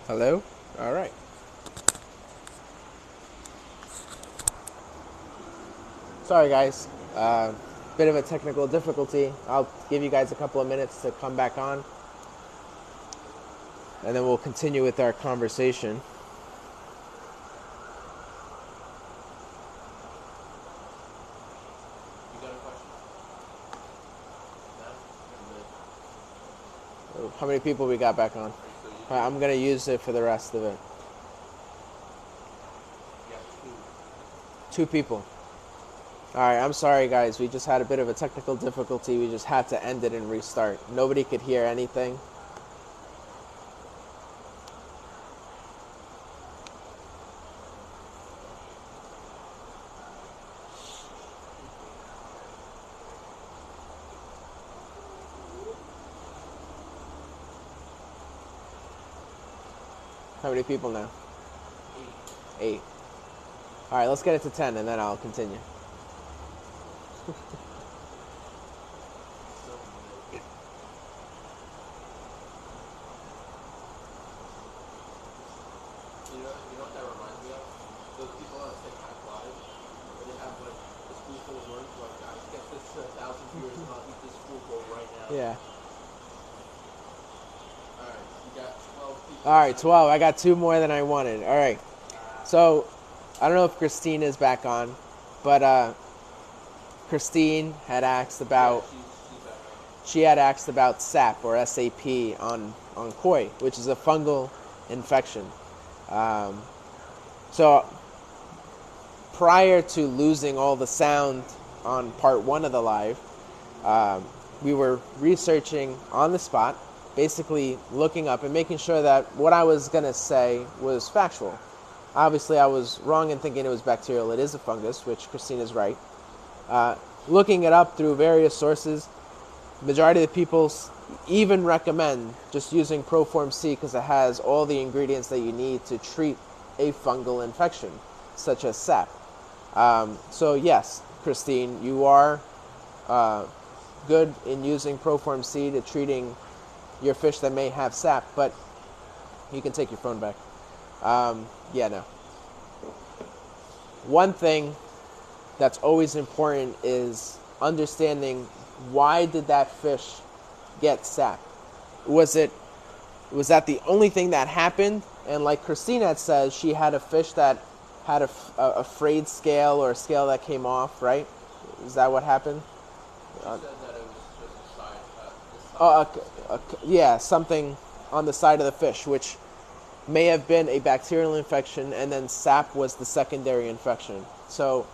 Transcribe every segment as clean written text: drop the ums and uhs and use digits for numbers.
Hello? All right. Sorry, guys. Bit of a technical difficulty. I'll give you guys a couple of minutes to come back on, and then we'll continue with our conversation. You got a question? No? How many people we got back on? I'm going to use it for the rest of it. Two people. All right, I'm sorry, guys. We just had a bit of a technical difficulty. We just had to end it and restart. Nobody could hear anything. How many people now? 8. All right, let's get it to 10, and then I'll continue. You know what that reminds me of? Those people on TikTok live, where they have like a school full of words, like, guys, get this to 1,000 viewers and I'll eat this school full right now. Yeah. Alright, you got 12 people. Alright, 12. I got 2 more than I wanted. Alright. So, I don't know if Christine is back on, but Christine had asked about, she had asked about SAP or SAP on koi, which is a fungal infection. So prior to losing all the sound on part 1 of the live, we were researching on the spot, basically looking up and making sure that what I was going to say was factual. Obviously, I was wrong in thinking it was bacterial. It is a fungus, which Christine is right. Looking it up through various sources, majority of the people even recommend just using Proform C because it has all the ingredients that you need to treat a fungal infection, such as SAP. So yes, Christine, you are good in using Proform C to treating your fish that may have SAP, but you can take your phone back. Yeah, no. One thing that's always important is understanding why did that fish get SAP? Was that the only thing that happened? And like Christine had said, she had a fish that had a frayed scale or a scale that came off, right? Is that what happened? She said that it was just a side. Yeah, something on the side of the fish, which may have been a bacterial infection, and then SAP was the secondary infection. So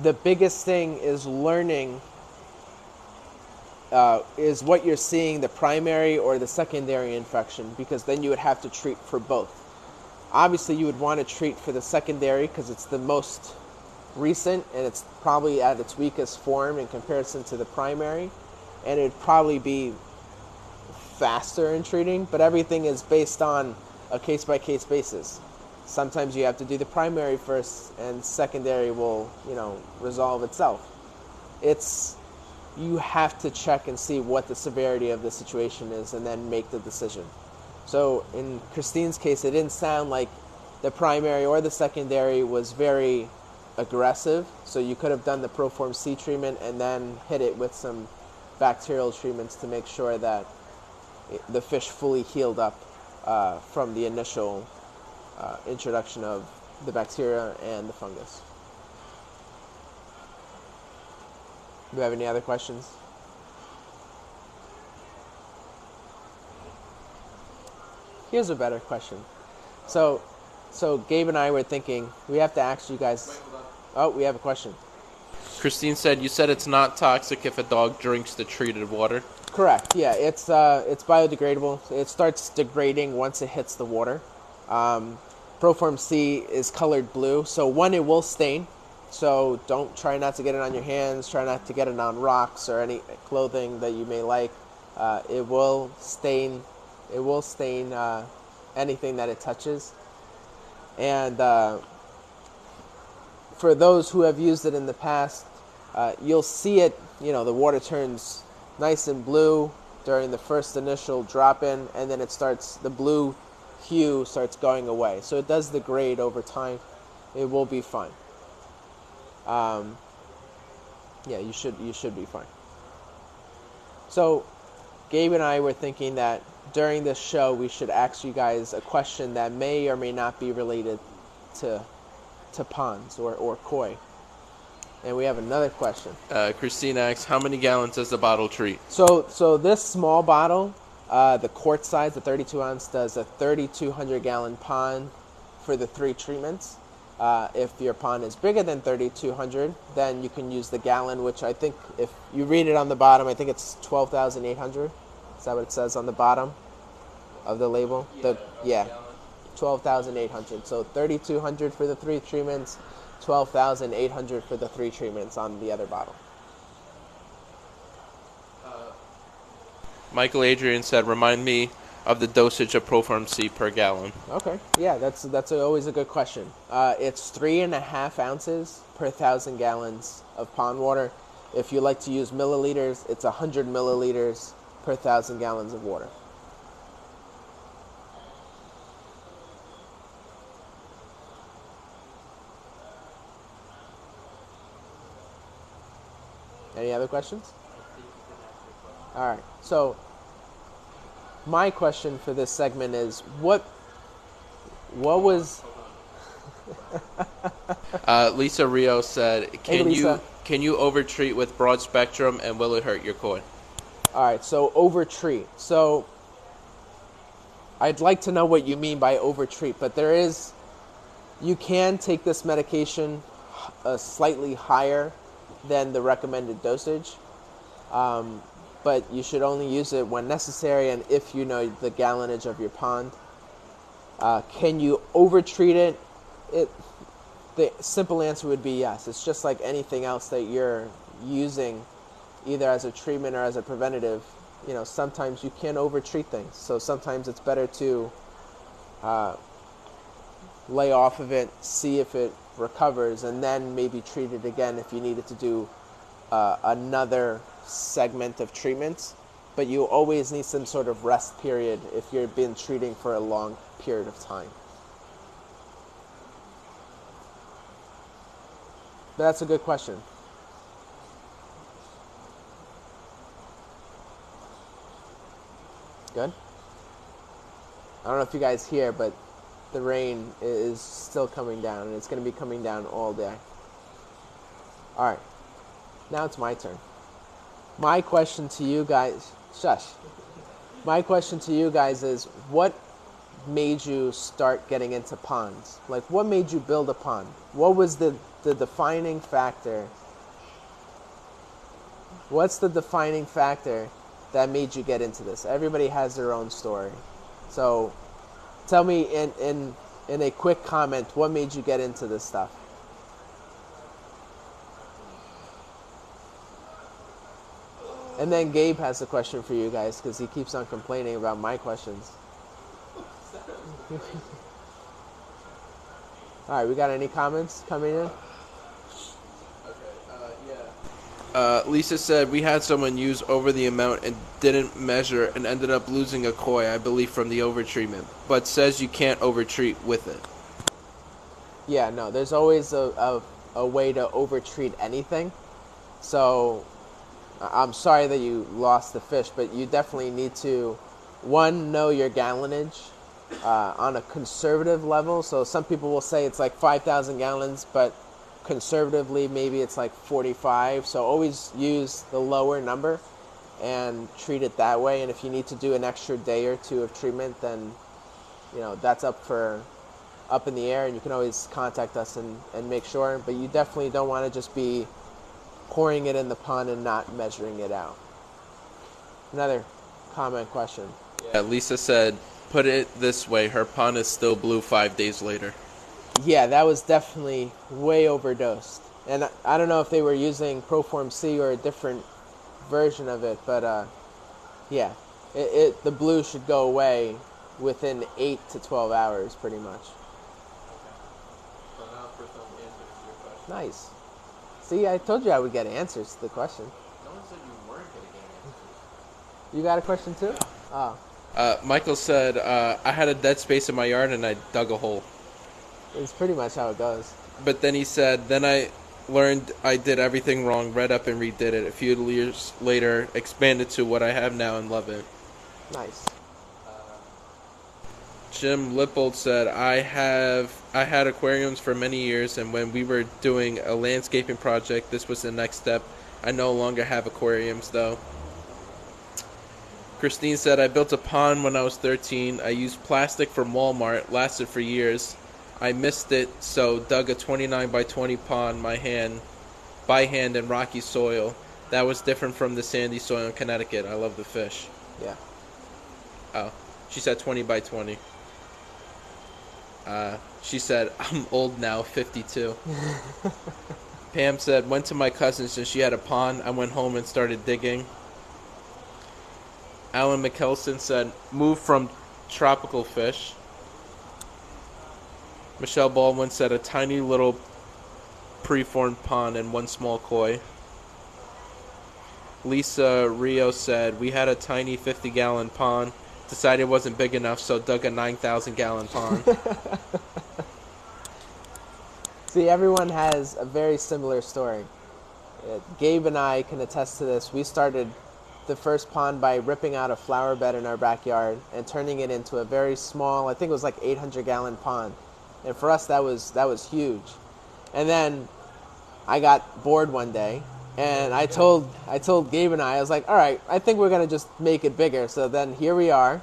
the biggest thing is learning is what you're seeing, the primary or the secondary infection, because then you would have to treat for both. Obviously, you would want to treat for the secondary because it's the most recent and it's probably at its weakest form in comparison to the primary, and it'd probably be faster in treating, but everything is based on a case-by-case basis. Sometimes you have to do the primary first and secondary will, resolve itself. You have to check and see what the severity of the situation is and then make the decision. So in Christine's case, it didn't sound like the primary or the secondary was very aggressive, so you could have done the Proform C treatment and then hit it with some bacterial treatments to make sure that the fish fully healed up from the initial introduction of the bacteria and the fungus. Do you have any other questions? Here's a better question. So Gabe and I were thinking we have to ask you guys. Oh, we have a question. Christine said, you said it's not toxic if a dog drinks the treated water? Correct. Yeah, it's biodegradable. It starts degrading once it hits the water. Proform C is colored blue, so one, it will stain. So try not to get it on your hands. Try not to get it on rocks or any clothing that you may like. It will stain. It will stain anything that it touches. And for those who have used it in the past, you'll see it. The water turns nice and blue during the first initial drop-in, and then the blue hue starts going away. So it does degrade over time. It will be fine. Yeah, you should be fine. So Gabe and I were thinking that during this show we should ask you guys a question that may or may not be related to ponds or koi. And we have another question. Christine asks, how many gallons does the bottle treat? So this small bottle, the quart size, the 32 ounce, does a 3,200 gallon pond for the 3 treatments. If your pond is bigger than 3,200, then you can use the gallon, which I think if you read it on the bottom, I think it's 12,800. Is that what it says on the bottom of the label? Yeah, 12,800. So 3,200 for the 3 treatments, 12,800 for the 3 treatments on the other bottle. Michael Adrian said, remind me of the dosage of Proform C per gallon. Okay, yeah, that's always a good question. It's 3.5 ounces per 1,000 gallons of pond water. If you like to use milliliters, it's 100 milliliters per 1,000 gallons of water. Any other questions? All right, so my question for this segment is what was Lisa Rio said, Hey, Lisa. can you overtreat with broad spectrum and will it hurt your koi? all right, so overtreat. So I'd like to know what you mean by overtreat, but you can take this medication slightly higher than the recommended dosage. But you should only use it when necessary and if you know the gallonage of your pond. Can you overtreat it? The simple answer would be yes. It's just like anything else that you're using, either as a treatment or as a preventative. You know, sometimes you can overtreat things. So sometimes it's better to lay off of it, see if it recovers, and then maybe treat it again if you needed to do another segment of treatments. But you always need some sort of rest period if you've been treating for a long period of time. But that's a good question. Good? I don't know if you guys hear, but the rain is still coming down, and it's going to be coming down all day. All right. Now it's my turn. My question to you guys, My question to you guys is, what made you start getting into ponds? Like, what made you build a pond? What was the defining factor? What's the defining factor that made you get into this? Everybody has their own story. So tell me in a quick comment, what made you get into this stuff? And then Gabe has a question for you guys because he keeps on complaining about my questions. All right, we got any comments coming in? Lisa said, we had someone use over the amount and didn't measure and ended up losing a koi, I believe, from the overtreatment, but says you can't overtreat with it. Yeah, no, there's always a way to overtreat anything. So I'm sorry that you lost the fish, but you definitely need to, one, know your gallonage on a conservative level. So some people will say it's like 5,000 gallons, but conservatively maybe it's like 45. So always use the lower number and treat it that way. And if you need to do an extra day or two of treatment, then that's up in the air, and you can always contact us and make sure. But you definitely don't want to just be pouring it in the pond and not measuring it out. Another comment question. Yeah, Lisa said, put it this way, her pond is still blue 5 days later. Yeah, that was definitely way overdosed. And I don't know if they were using Proform C or a different version of it, but yeah, the blue should go away within 8 to 12 hours pretty much. So now for some answers to your question. Nice. See, I told you I would get answers to the question. No one said you weren't going to get answers. You got a question too? Yeah. Oh. Michael said, I had a dead space in my yard and I dug a hole. It's pretty much how it goes. But then he said, then I learned I did everything wrong, read up and redid it. A few years later, expanded to what I have now and love it. Nice. Jim Lippold said, I had aquariums for many years, and when we were doing a landscaping project, this was the next step. I no longer have aquariums, though. Christine said, I built a pond when I was 13. I used plastic from Walmart, lasted for years. I missed it, so dug a 29 by 20 pond by hand in rocky soil. That was different from the sandy soil in Connecticut. I love the fish. Yeah. Oh, she said 20 by 20. She said, I'm old now, 52. Pam said, went to my cousin's and she had a pond. I went home and started digging. Alan McKelson said, moved from tropical fish. Michelle Baldwin said, a tiny little preformed pond and one small koi. Lisa Rio said, we had a tiny 50-gallon pond. Decided it wasn't big enough, so dug a 9,000-gallon pond. See, everyone has a very similar story. Gabe and I can attest to this. We started the first pond by ripping out a flower bed in our backyard and turning it into a very small, I think it was like 800-gallon pond. And for us, that was huge. And then I got bored one day, and I told Gabe and I was like, all right, I think we're going to just make it bigger. So then here we are.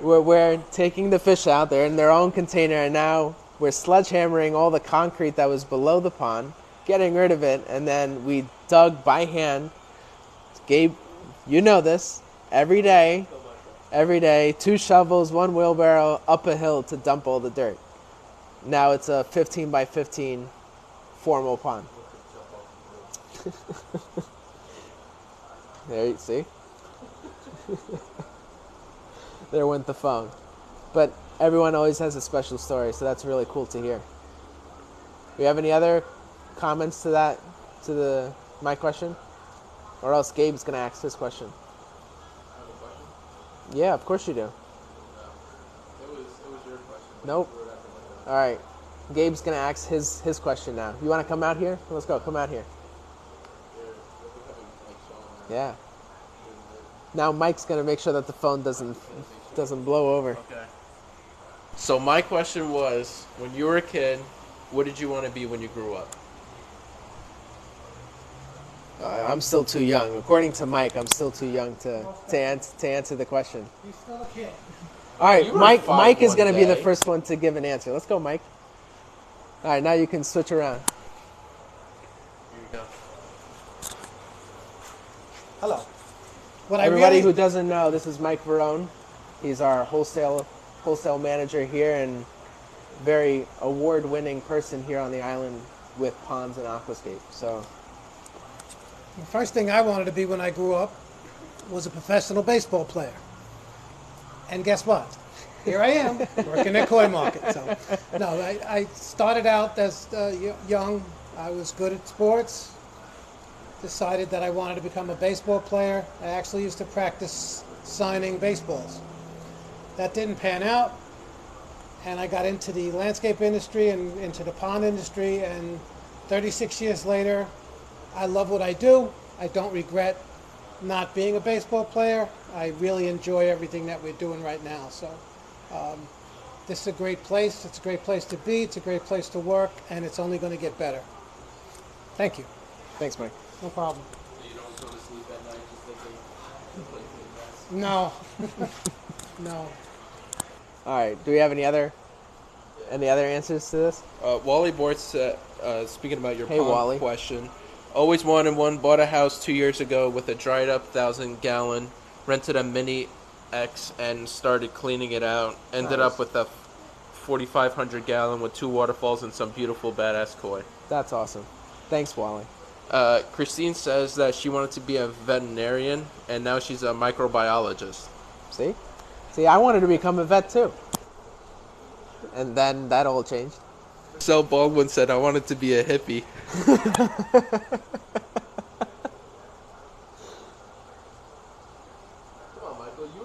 We're taking the fish out there in their own container, and now we're sledgehammering all the concrete that was below the pond, getting rid of it, and then we dug by hand. Gabe, you know this, every day, 2 shovels, 1 wheelbarrow, up a hill to dump all the dirt. Now it's a 15 by 15 formal pond. There you see. There went the phone. But everyone always has a special story, so that's really cool to hear. Do you have any other comments to that, to my question? Or else Gabe's going to ask his question. I have a question? Yeah, of course you do. No. It was your question. Nope. All right. Gabe's going to ask his question now. You want to come out here? Let's go. Come out here. Yeah. Now Mike's going to make sure that the phone doesn't blow over. Okay. So my question was, when you were a kid, what did you want to be when you grew up? I'm still too young. According to Mike, I'm still too young to answer the question. He's still a kid. All right, You were Mike. 5 Mike is one going to be the day. first one to give an answer. Let's go, Mike. All right, now you can switch around. Here you go. Hello. Everybody who doesn't know, this is Mike Verone. He's our wholesale manager here and very award-winning person here on the island with ponds and aquascape. So, The first thing I wanted to be when I grew up was a professional baseball player. And guess what? Here I am, working at koi market. So, no, I started out as young. I was good at sports. Decided that I wanted to become a baseball player. I actually used to practice signing baseballs. That didn't pan out, and I got into the landscape industry and into the pond industry, and 36 years later, I love what I do. I don't regret not being a baseball player. I really enjoy everything that we're doing right now. So this is a great place. It's a great place to be. It's a great place to work, and it's only going to get better. Thank you. thanks, Mike. No problem. So you don't go to sleep at night just thinking, No. No. All right. Do we have any other answers to this? Wally Bort said, speaking about your Hey, pond Wally. question, always wanted one, bought a house 2 years ago with a dried up 1,000-gallon, rented a Mini X and started cleaning it out. Ended Nice. up with a 4,500-gallon with 2 waterfalls and some beautiful badass koi. That's awesome. Thanks, Wally. Christine says that she wanted to be a veterinarian, and now she's a microbiologist. See, I wanted to become a vet too. And then that all changed. So Baldwin said, I wanted to be a hippie. Come on, Michael, you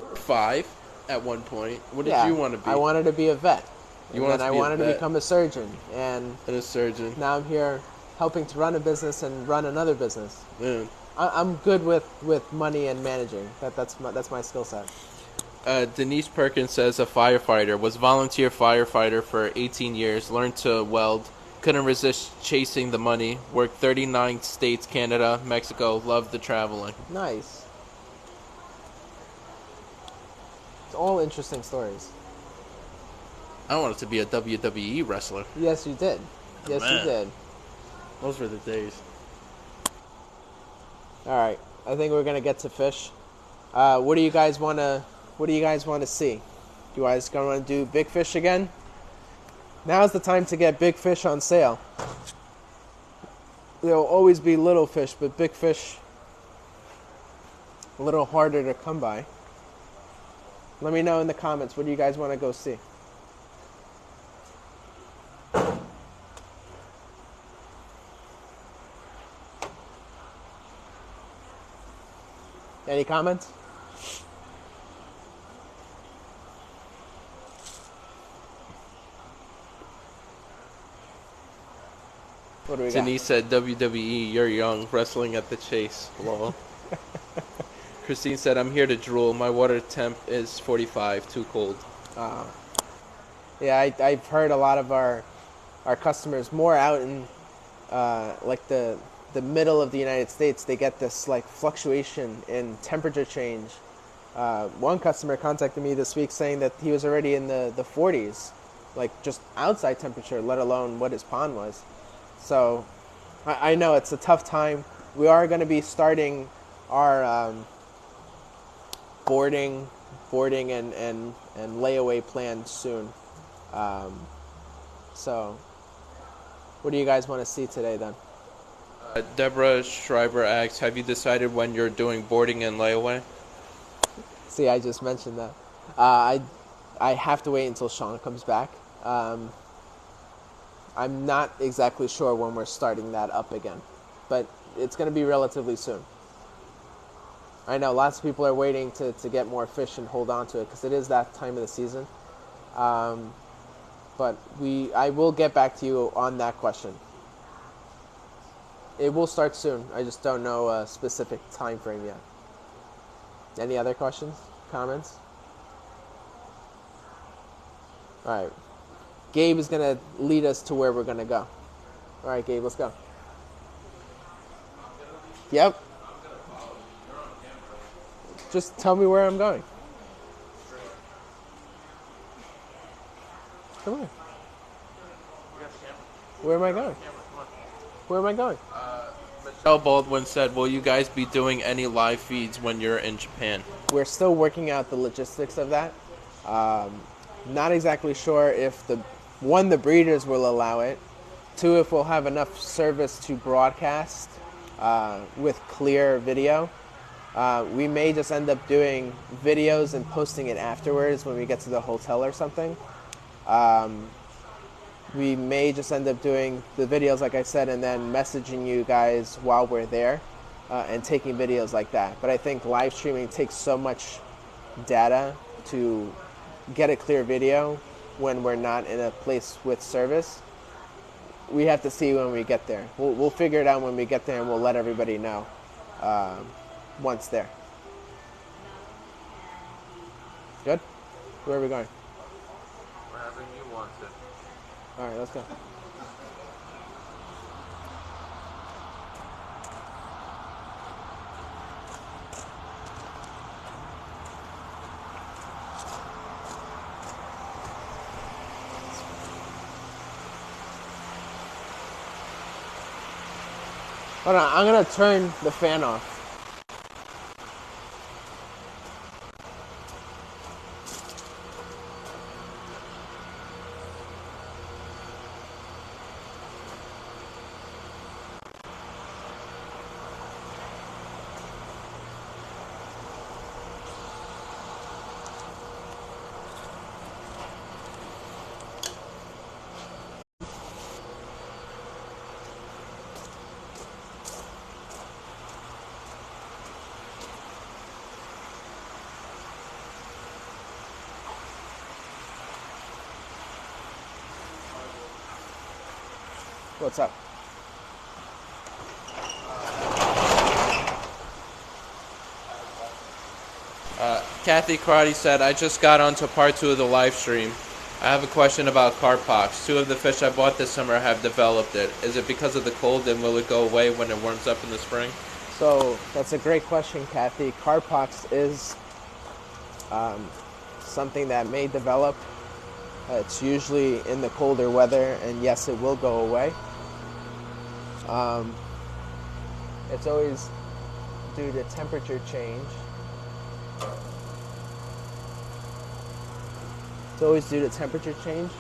were 5 at one point. What did Yeah, you want to be? I wanted to be a vet. You And wanted then I to be a wanted to vet. become a surgeon. And And a surgeon. now I'm here helping to run a business and run another business. Man. I'm good with money and managing. That's my skill set. Denise Perkins says a firefighter, was volunteer firefighter for 18 years, learned to weld, couldn't resist chasing the money, worked 39 states, Canada, Mexico, loved the traveling. Nice. It's all interesting stories. I wanted to be a WWE wrestler. Yes, you did. Yes, Man. you did. Those were the days. All right. I think we're gonna get to fish. What do you guys wanna see? Do you guys gonna want to do big fish again? Now's the time to get big fish on sale. There'll always be little fish, but big fish a little harder to come by. Let me know in the comments, what do you guys want to go see? Any comments? What do we got? Denise said WWE, you're young, wrestling at the chase. Lol. Christine said, I'm here to drool. My water temp is 45, too cold. Yeah, I've heard a lot of our customers more out in like the middle of the United States. They get this like fluctuation in temperature change. One customer contacted me this week saying that he was already in the 40s, like just outside temperature, let alone what his pond was. So I know it's a tough time. We are going to be starting our boarding and layaway plan soon. So what do you guys want to see today then? Deborah Schreiber asks, have you decided when you're doing boarding and layaway? See, I just mentioned that. I have to wait until Sean comes back. I'm not exactly sure when we're starting that up again, but it's going to be relatively soon. I know lots of people are waiting to get more fish and hold on to it because it is that time of the season. But I will get back to you on that question. It will start soon. I just don't know a specific time frame yet. Any other questions? Comments? All right. Gabe is going to lead us to where we're going to go. All right, Gabe, let's go. Yep. Just tell me where I'm going. Come on. Where am I going? Where am I going? Michelle Baldwin said, will you guys be doing any live feeds when you're in Japan? We're still working out the logistics of that. Not exactly sure if the breeders will allow it. 2, if we'll have enough service to broadcast with clear video. We may just end up doing videos and posting it afterwards when we get to the hotel or something. We may just end up doing the videos, like I said, and then messaging you guys while we're there and taking videos like that. But I think live streaming takes so much data to get a clear video when we're not in a place with service. We have to see when we get there. We'll figure it out when we get there, and we'll let everybody know once there. Good? Where are we going? Wherever you want it. All right, let's go. Hold on, I'm gonna turn the fan off. What's up? Kathy Karate said, I just got onto part 2 of the live stream. I have a question about carp pox. 2 of the fish I bought this summer have developed it. Is it because of the cold, and will it go away when it warms up in the spring? So that's a great question, Kathy. Carp pox is something that may develop. It's usually in the colder weather, and yes, it will go away. It's always due to temperature change. It's always due to temperature change.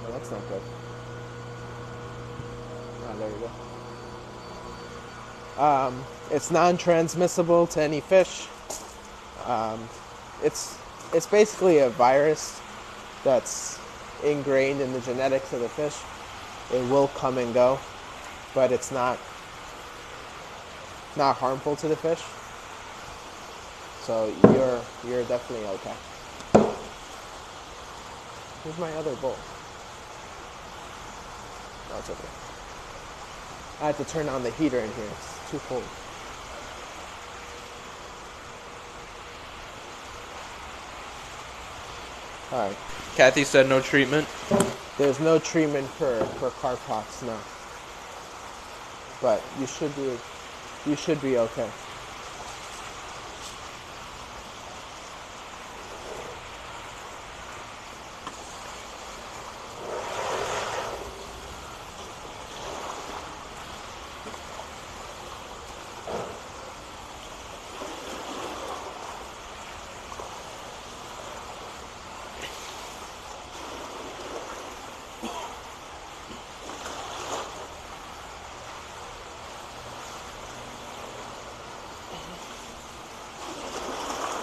Oh, that's not good. Oh, there we go. It's non-transmissible to any fish. It's basically a virus that's ingrained in the genetics of the fish. It will come and go, but it's not harmful to the fish. So you're definitely okay. Here's my other bowl. Oh, it's okay. I have to turn on the heater in here. It's too cold. All right. Kathy said no treatment. There's no treatment for carp pox, no. But you should be okay.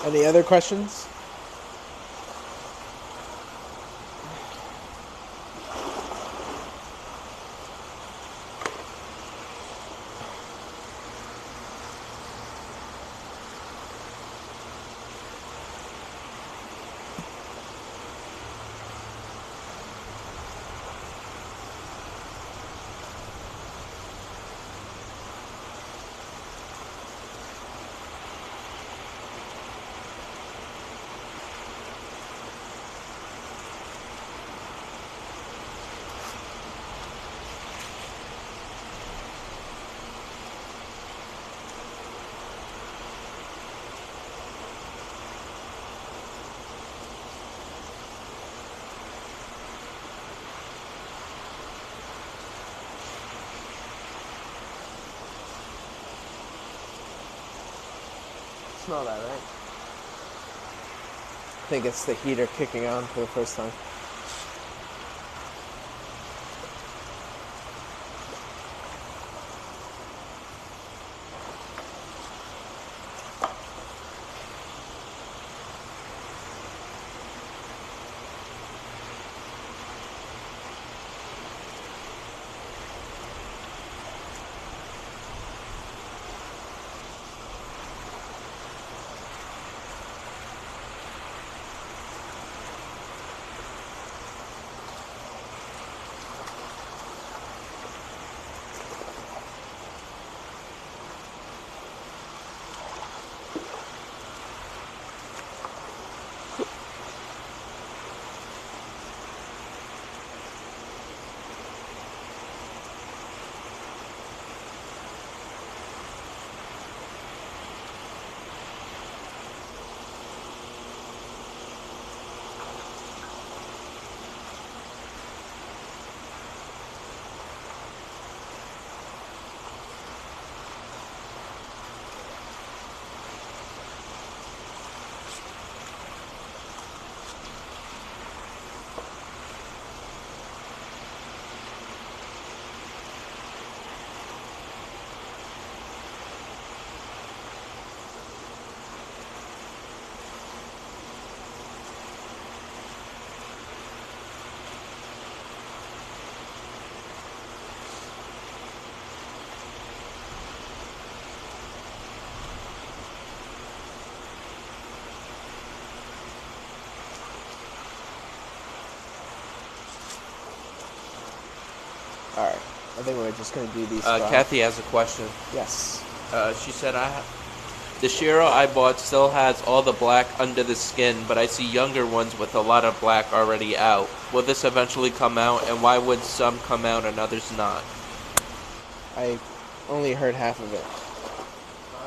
Any other questions? Smell that, right? I think it's the heater kicking on for the first time. All right. I think we're just gonna do these. Kathy has a question. Yes. She said, the Shiro I bought still has all the black under the skin, but I see younger ones with a lot of black already out. Will this eventually come out, and why would some come out and others not? I only heard half of it.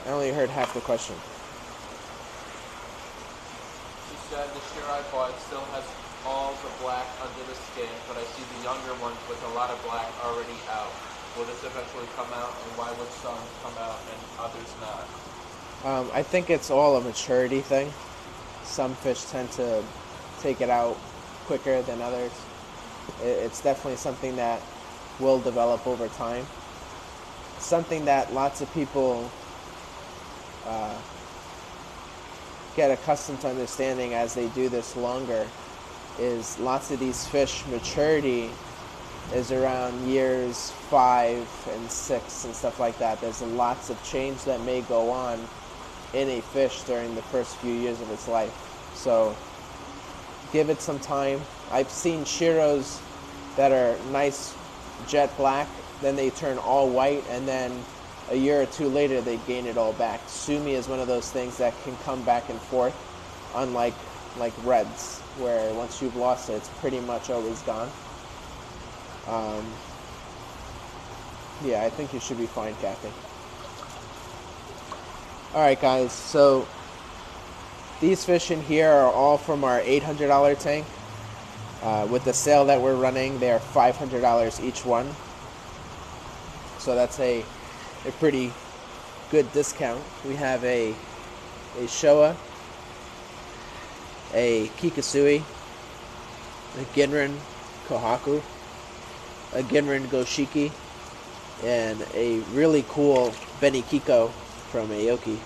I only heard half the question. She said the Shiro I bought still has all the black under the skin, but I see the younger ones with a lot of black already out. Will this eventually come out, and why would some come out and others not? I think it's all a maturity thing. Some fish tend to take it out quicker than others. It's definitely something that will develop over time. Something that lots of people get accustomed to understanding as they do this longer is lots of these fish maturity is around years 5 and 6 and stuff like that. There's lots of change that may go on in a fish during the first few years of its life. So give it some time. I've seen Shiros that are nice jet black, then they turn all white, and then a year or two later they gain it all back. Sumi is one of those things that can come back and forth, unlike reds, where once you've lost it, it's pretty much always gone. Yeah, I think you should be fine, Kathy. Alright guys, so these fish in here are all from our $800 tank. With the sale that we're running, they are $500 each one. So that's a pretty good discount. We have a Showa, a Kikasui, a Ginrin Kohaku, a Ginrin Goshiki, and a really cool Benikiko from Aoki.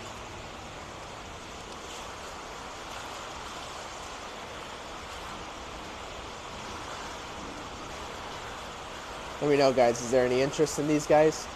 Let me know, guys, is there any interest in these guys?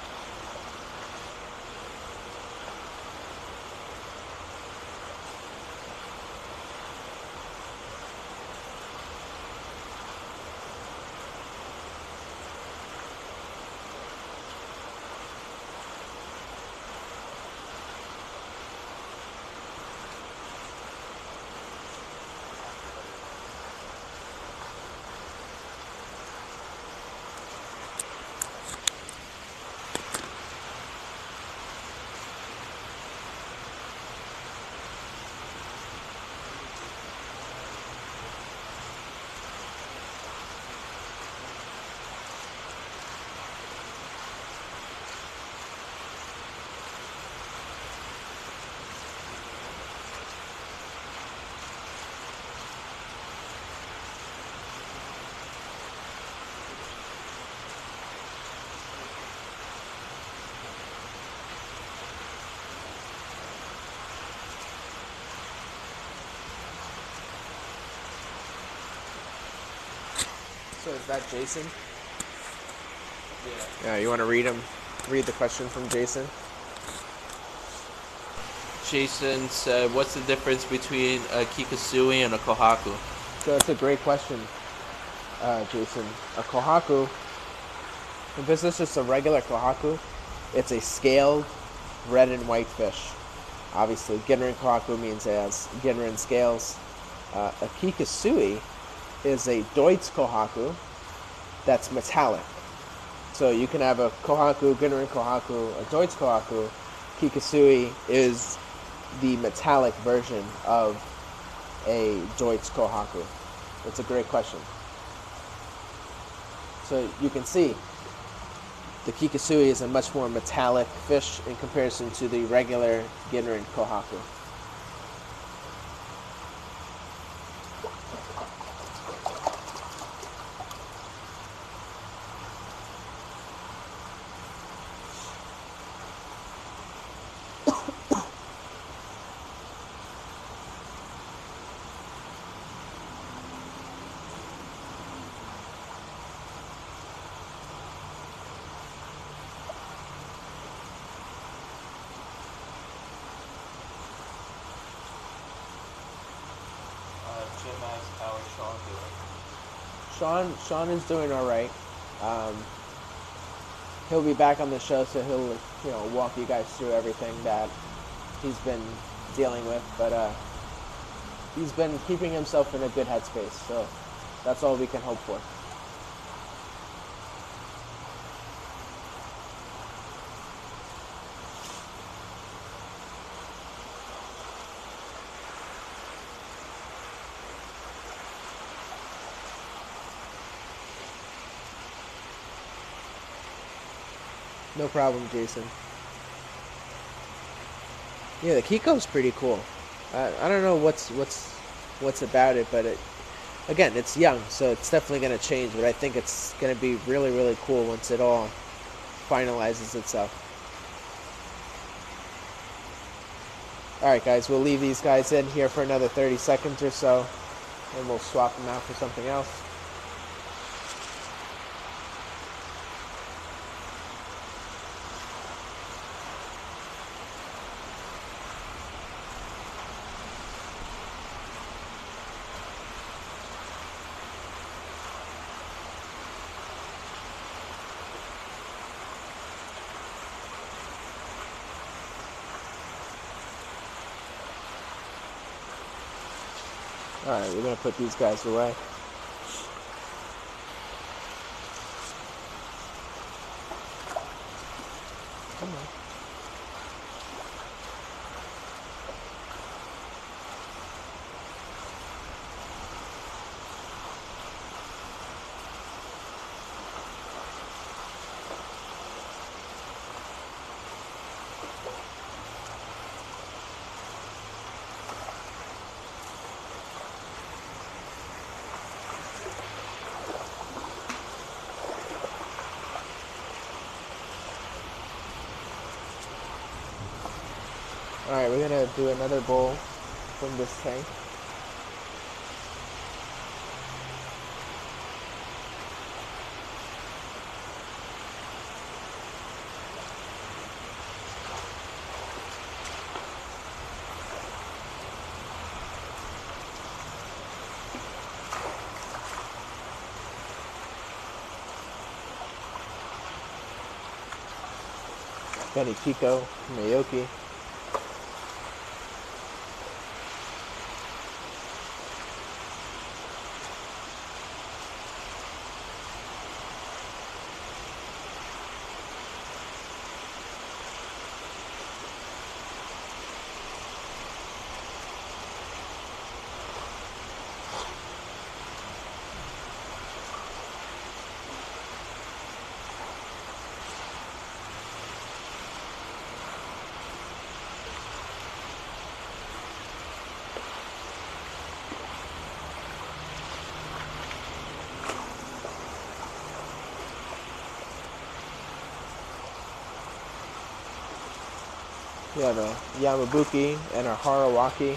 So is that Jason? Yeah. You want to read the question from Jason? Jason said, what's the difference between a Kikasui and a Kohaku? So that's a great question, Jason. A Kohaku, if this is just a regular Kohaku, it's a scaled red and white fish. Obviously, Ginrin Kohaku means it has Ginrin scales. A Kikasui is a Deutz Kohaku that's metallic. So you can have a Kohaku, Ginrin Kohaku, a Deutz Kohaku. Kikasui is the metallic version of a Deutz Kohaku. That's a great question. So you can see the Kikasui is a much more metallic fish in comparison to the regular Ginrin Kohaku. Jim asked, how is Sean doing? Sean is doing all right. he'll be back on the show, so he'll walk you guys through everything that he's been dealing with. But he's been keeping himself in a good headspace, so that's all we can hope for. No problem, Jason. Yeah, the Kiko's pretty cool. I don't know what's about it, but again, it's young, so it's definitely going to change. But I think it's going to be really, really cool once it all finalizes itself. All right, guys, we'll leave these guys in here for another 30 seconds or so, and we'll swap them out for something else. Alright, we're going to put these guys away. Come on. Alright, we're going to do another bowl from this tank. Benny Chico, Mayoki. We have a Yamabuki and a Harawaki.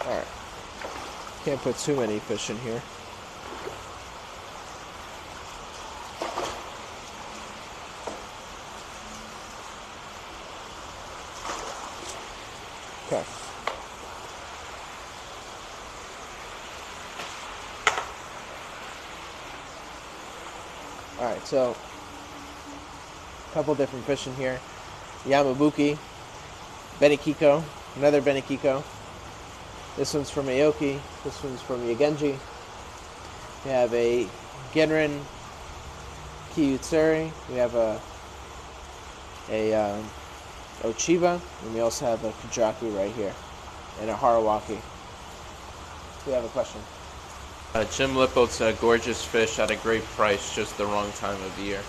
Alright. Can't put too many fish in here. Okay. Alright, so a couple different fish in here. Yamabuki, Benikiko, another Benikiko. This one's from Aoki. This one's from Yagenji. We have a Genrin Kiyutsuri. We have a Ochiba, and we also have a Kujaku right here, and a Harawaki. We have a question. Jim Lippo's a gorgeous fish at a great price, just the wrong time of year.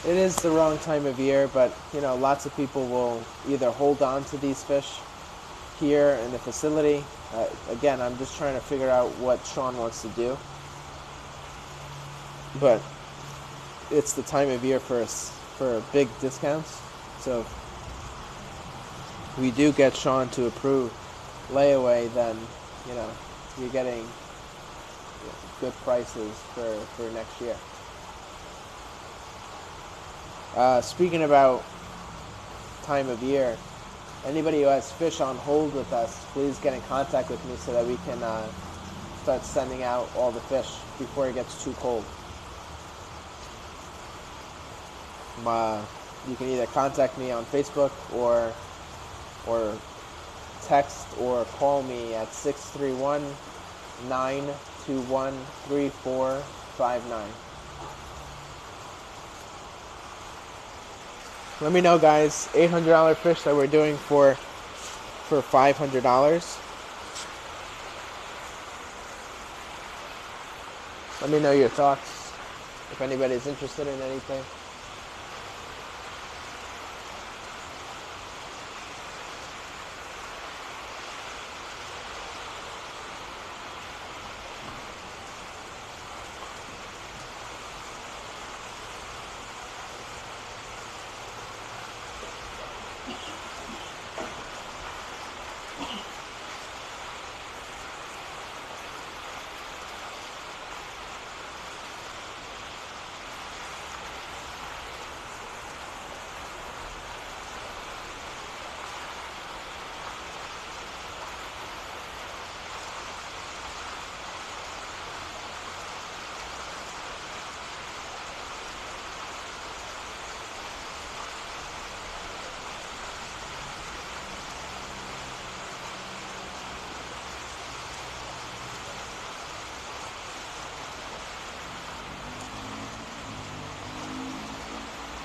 It is the wrong time of year, but lots of people will either hold on to these fish here in the facility. Again, I'm just trying to figure out what Sean wants to do, but it's the time of year for big discounts. So if we do get Sean to approve layaway, then you're getting good prices for next year. Speaking about time of year, anybody who has fish on hold with us, please get in contact with me so that we can start sending out all the fish before it gets too cold. You can either contact me on Facebook or text or call me at 631-921-3459. Let me know, guys. $800 fish that we're doing for $500. Let me know your thoughts if anybody's interested in anything.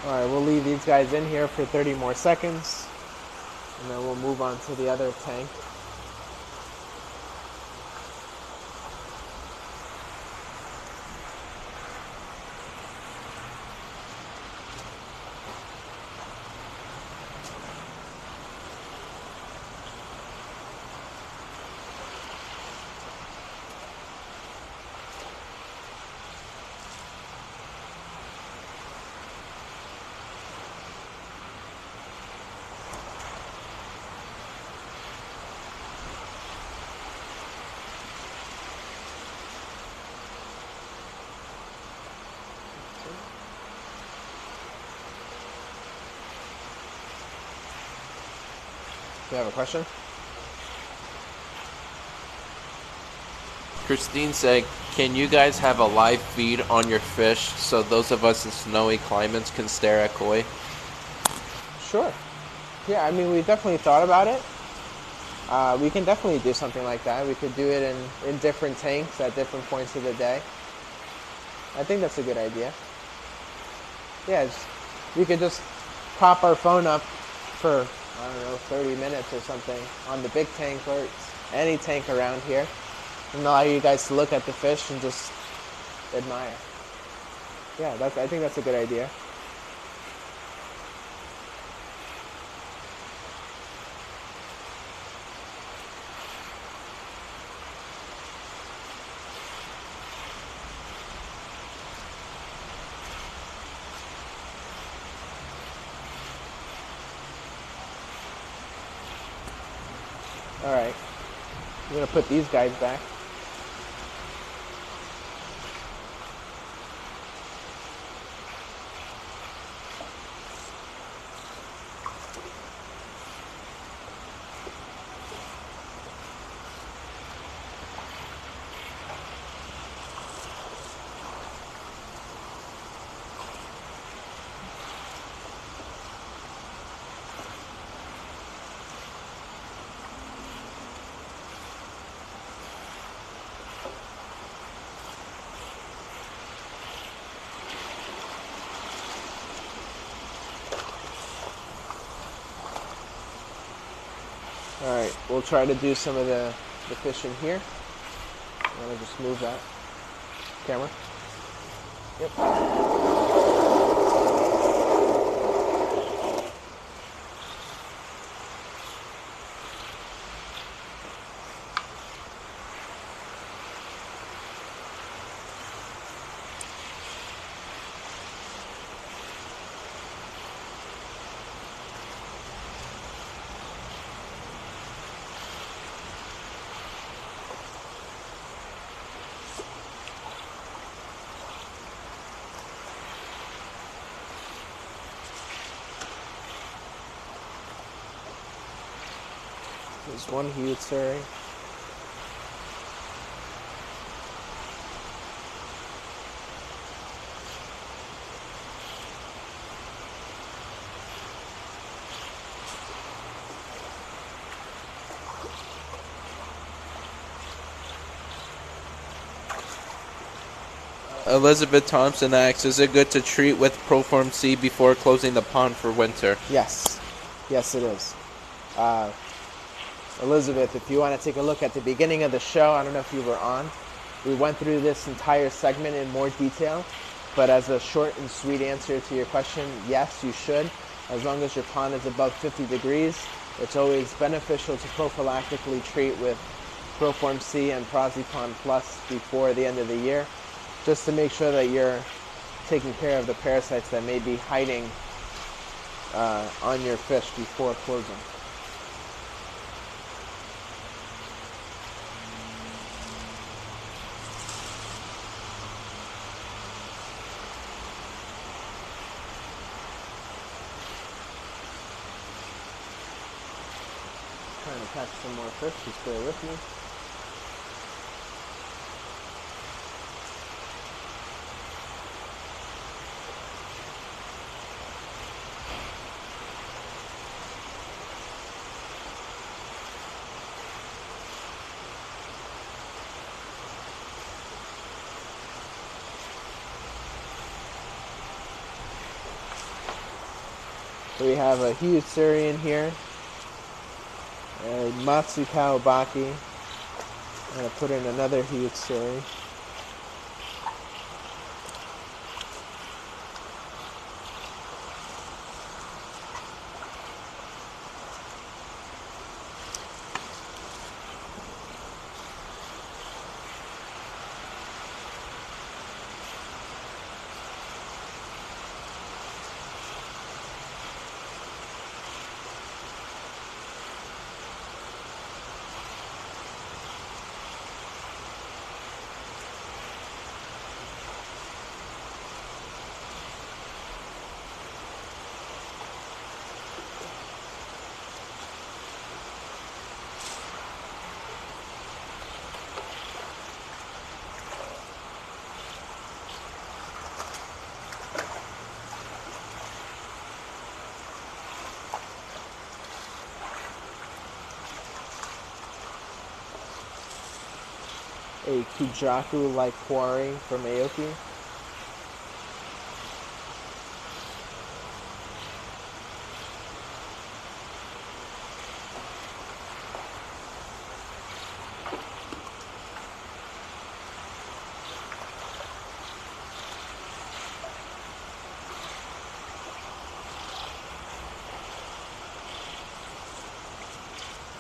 Alright, we'll leave these guys in here for 30 more seconds, and then we'll move on to the other tank. Do you have a question? Christine said, can you guys have a live feed on your fish so those of us in snowy climates can stare at koi? Sure. Yeah, I mean, we definitely thought about it. We can definitely do something like that. We could do it in different tanks at different points of the day. I think that's a good idea. Yeah, we could just pop our phone up for, 30 minutes or something on the big tank or any tank around here, and allow you guys to look at the fish and just admire. Yeah, I think that's a good idea. Alright, I'm going to put these guys back. All right, we'll try to do some of the fishing here. I'm gonna just move that camera. Yep. There's one huge sorry. Elizabeth Thompson asks, is it good to treat with Proform C before closing the pond for winter? Yes. Yes, it is. Elizabeth, if you want to take a look at the beginning of the show, I don't know if you were on, we went through this entire segment in more detail, but as a short and sweet answer to your question, yes, you should. As long as your pond is above 50 degrees, it's always beneficial to prophylactically treat with Proform C and Prazipon Plus before the end of the year, just to make sure that you're taking care of the parasites that may be hiding on your fish before closing. Trying to catch some more fish, just bear with me. So we have a huge Syrian here, a Matsu Kawabaki. I'm going to put in another huge Syrian. A Kujaku-like quarry from Aoki.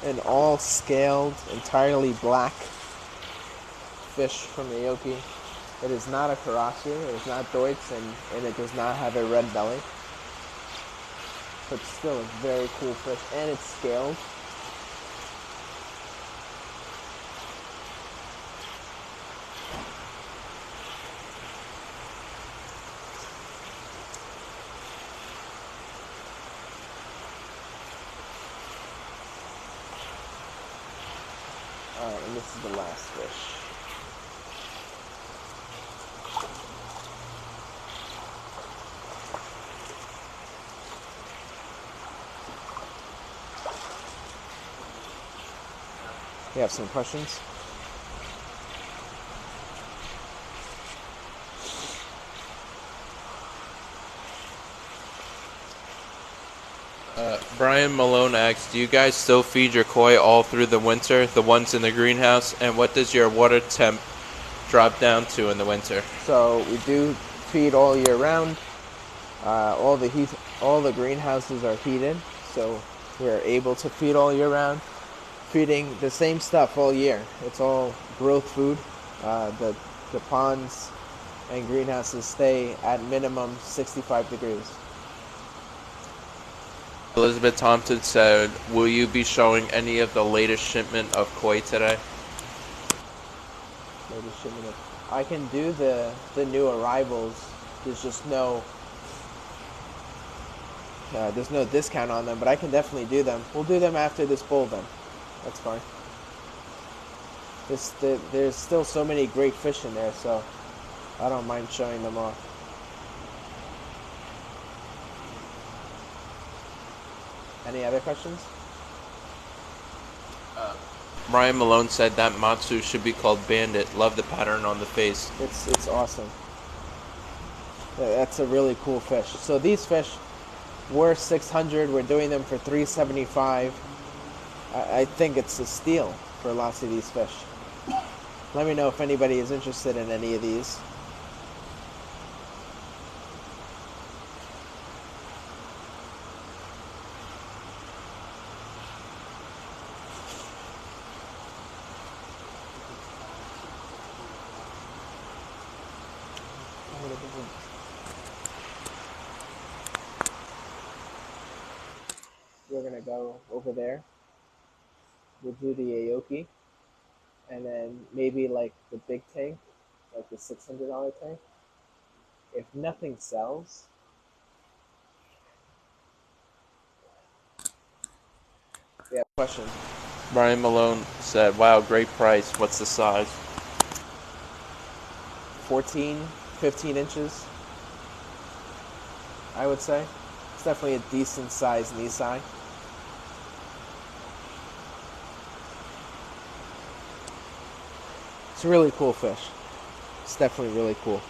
An all scaled, entirely black fish from Aoki. It is not a karasu, it is not Deutz, and it does not have a red belly. But still a very cool fish, and it's scaled. Alright, and this is the last fish. You have some questions? Brian Malone asks, do you guys still feed your koi all through the winter, the ones in the greenhouse? And what does your water temp drop down to in the winter? So we do feed all year round. All the greenhouses are heated, so we're able to feed all year round. Feeding the same stuff all year. It's all growth food. The ponds and greenhouses stay at minimum 65 degrees. Elizabeth Thompson said, will you be showing any of the latest shipment of koi today? Latest shipment I can do the new arrivals. There's just there's no discount on them, but I can definitely do them. We'll do them after this bowl then. That's fine. There's still so many great fish in there, so I don't mind showing them off. Any other questions? Ryan Malone said that Matsu should be called Bandit. Love the pattern on the face. It's awesome. That's a really cool fish. So these fish were 600. We're doing them for 375. I think it's a steal for lots of these fish. Let me know if anybody is interested in any of these. We're gonna go over there. We'll do the Aoki, and then maybe like the big tank, like the $600 tank. If nothing sells, we have a question. Brian Malone said, wow, great price. What's the size? 14, 15 inches, I would say. It's definitely a decent size Nisai. It's a really cool fish. It's definitely really cool.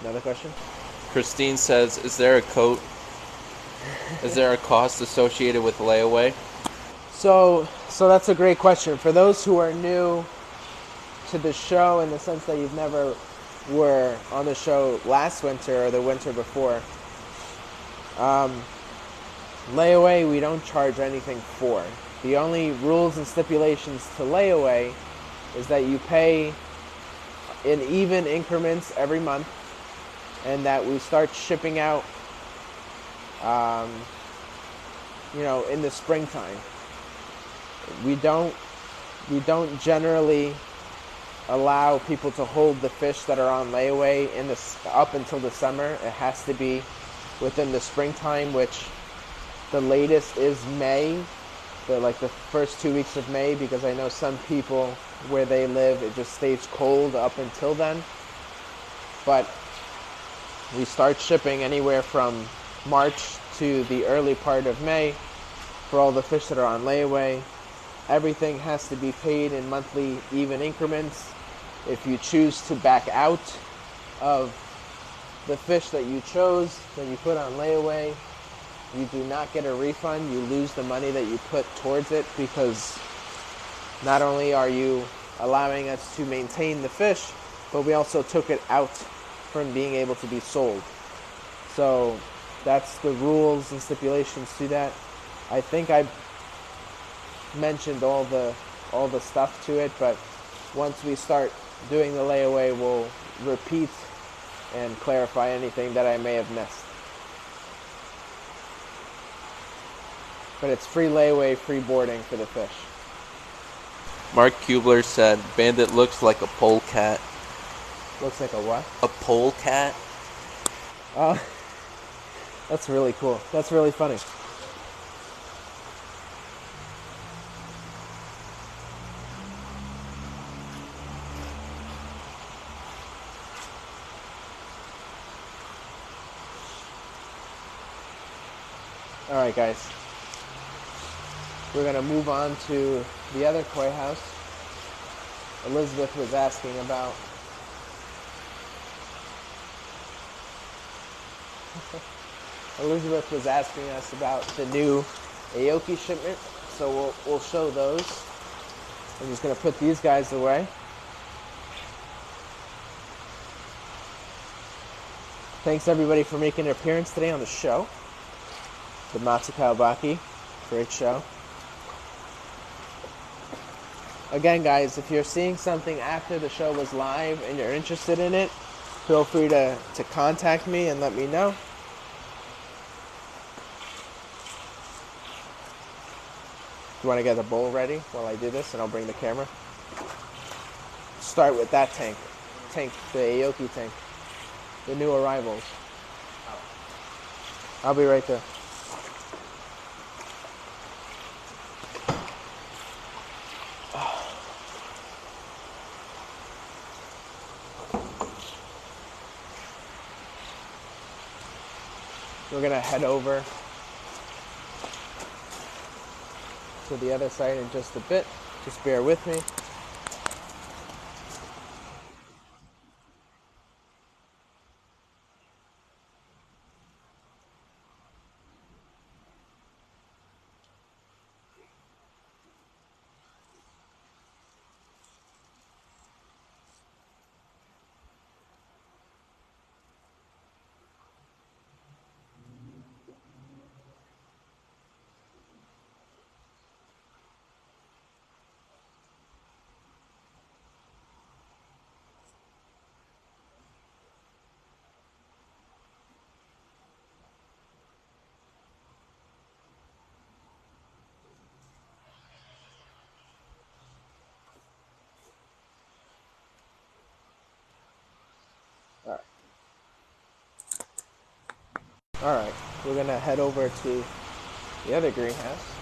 Another question? Christine says, is there a cost associated with layaway? So that's a great question. For those who are new to the show, in the sense that you've never were on the show last winter or the winter before, layaway we don't charge anything for. The only rules and stipulations to layaway is that you pay in even increments every month, and that we start shipping out in the springtime. We don't generally allow people to hold the fish that are on layaway up until the summer. It has to be within the springtime, which the latest is May, the first 2 weeks of May, because I know some people where they live it just stays cold up until then. But we start shipping anywhere from March to the early part of May for all the fish that are on layaway. Everything has to be paid in monthly even increments. If you choose to back out of the fish that you chose, that you put on layaway, you do not get a refund. You lose the money that you put towards it, because not only are you allowing us to maintain the fish, but we also took it out from being able to be sold. So that's the rules and stipulations to that. I think I mentioned all the stuff to it, but once we start doing the layaway, we'll repeat and clarify anything that I may have missed. But it's free layaway, free boarding for the fish. Mark Kubler said, Bandit looks like a polecat. Looks like a what? A polecat? Oh, that's really cool. That's really funny. All right, guys. we're going to move on to the other koi house. Elizabeth was asking about. Elizabeth was asking us about the new Aoki shipment, so we'll show those. I'm just going to put these guys away. Thanks everybody for making an appearance today on the show. The Matsukai Baki, great show. Again, guys, if you're seeing something after the show was live and you're interested in it, feel free to contact me and let me know. You want to get the bowl ready while I do this, and I'll bring the camera. Start with that tank, the Aoki tank, the new arrivals. I'll be right there. We're gonna head over to the other side in just a bit. Just bear with me. Alright, we're gonna head over to the other greenhouse.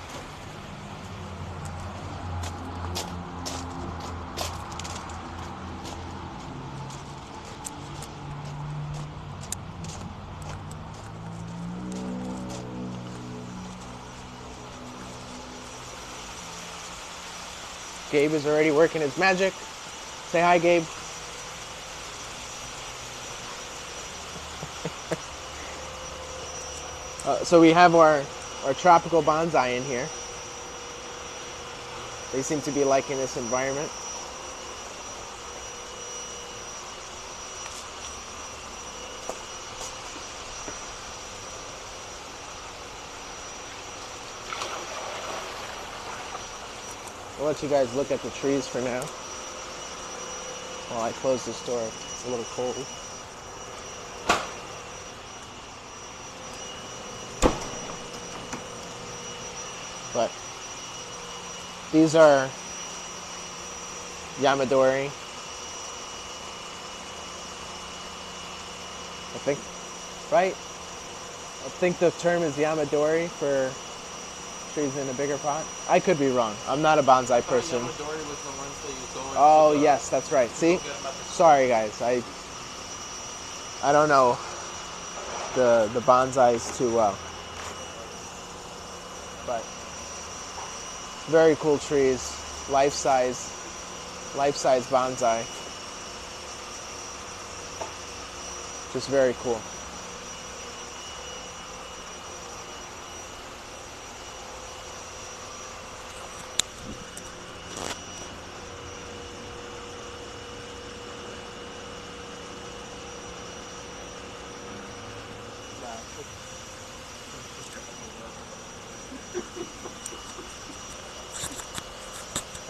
Gabe is already working his magic. Say hi, Gabe. So we have our tropical bonsai in here. They seem to be liking this environment. I'll let you guys look at the trees for now while I close this door. It's a little cold. But these are Yamadori. I think, right? I think the term is Yamadori for trees in a bigger pot. I could be wrong. I'm not a bonsai person. Yamadori was the ones that you go into. Oh, yes, that's right. See? Sorry, guys. I don't know the bonsais too well. But very cool trees, life-size bonsai. Just very cool.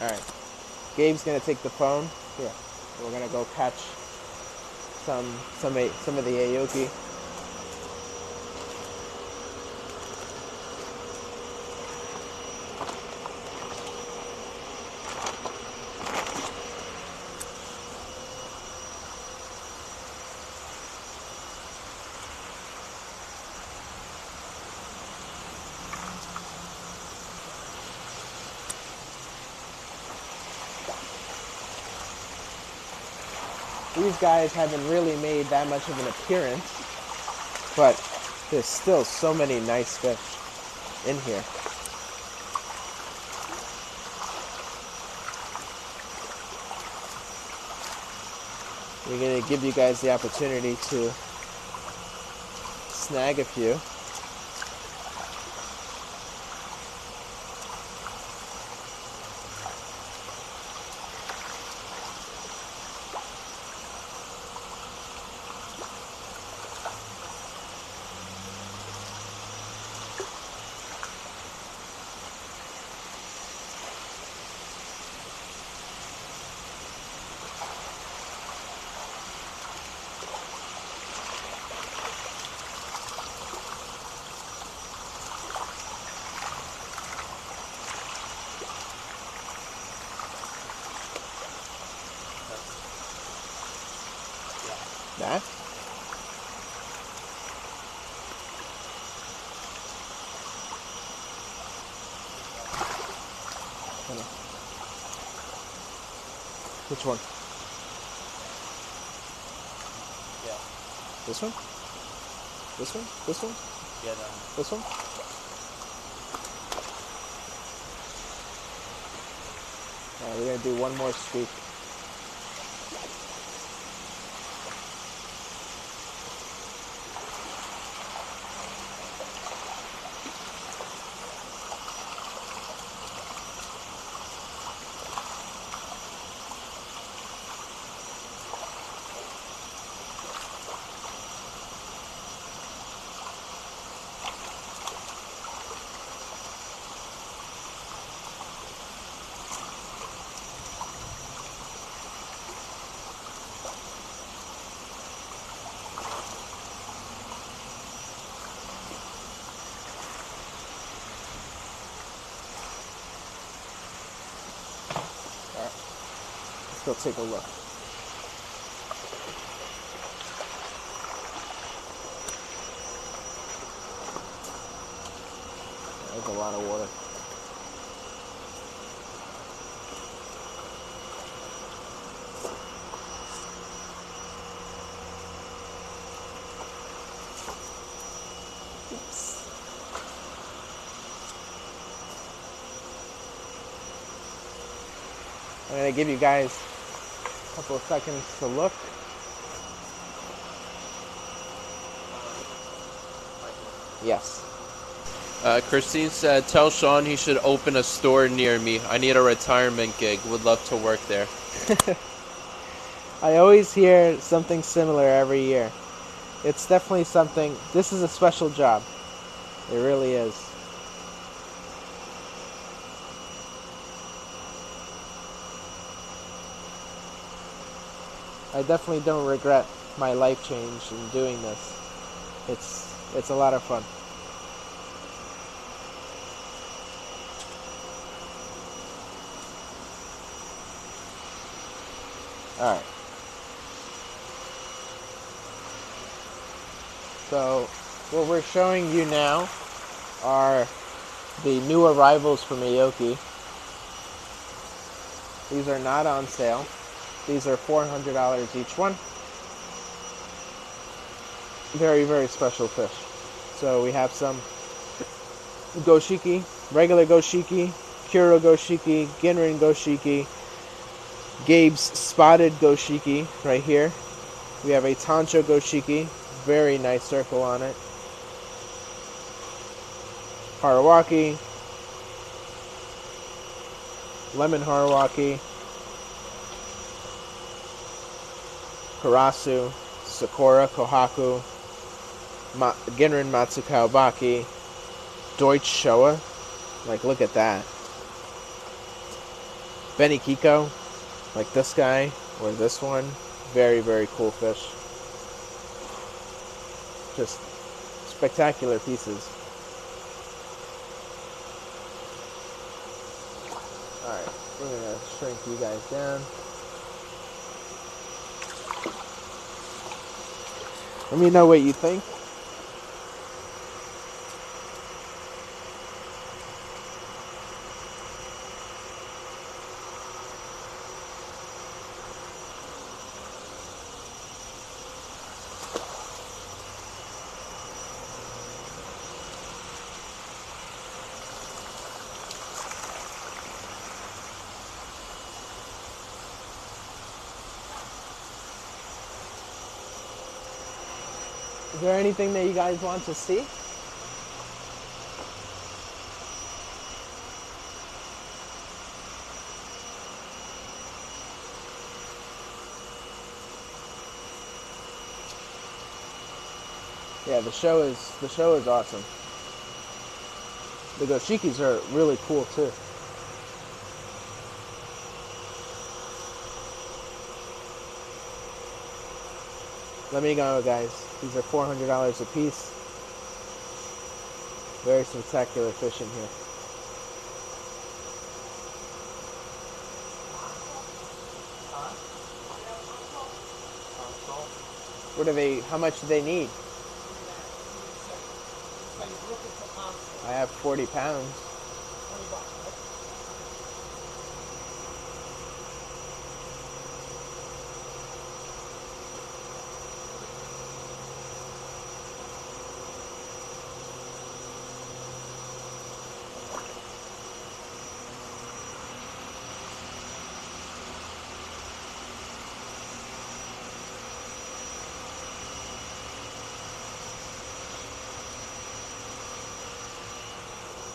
Alright, Gabe's gonna take the phone. Here, we're gonna go catch some of the Aoki. These guys haven't really made that much of an appearance, but there's still so many nice fish in here. We're going to give you guys the opportunity to snag a few. That? Which one? Yeah. This one? This one? This one? Yeah, that one. This one? Alright, we're gonna do one more scoop. Let's go take a look. There's a lot of water. Oops. I'm going to give you guys a couple of seconds to look. Yes. Christine said, tell Sean he should open a store near me. I need a retirement gig. Would love to work there. I always hear something similar every year. It's definitely something. This is a special job. It really is. I definitely don't regret my life change in doing this. It's a lot of fun. All right. So what we're showing you now are the new arrivals from Aoki. These are not on sale. These are $400 each one. Very, very special fish. So we have some goshiki, regular goshiki, kuro goshiki, ginrin goshiki, Gabe's spotted goshiki right here. We have a tancho goshiki, very nice circle on it. Harawaki, lemon harawaki, karasu, sakura kohaku, ginrin matsukaobaki, Deutsch Showa. Like, look at that. Benikiko, like this guy or this one. Very, very cool fish. Just spectacular pieces. Alright, we're gonna shrink you guys down. Let me know what you think. Is there anything that you guys want to see? Yeah, the show is awesome. The goshikis are really cool too. Let me know, guys. These are $400 a piece. Very spectacular fishing here. What are they? How much do they need? I have 40 pounds.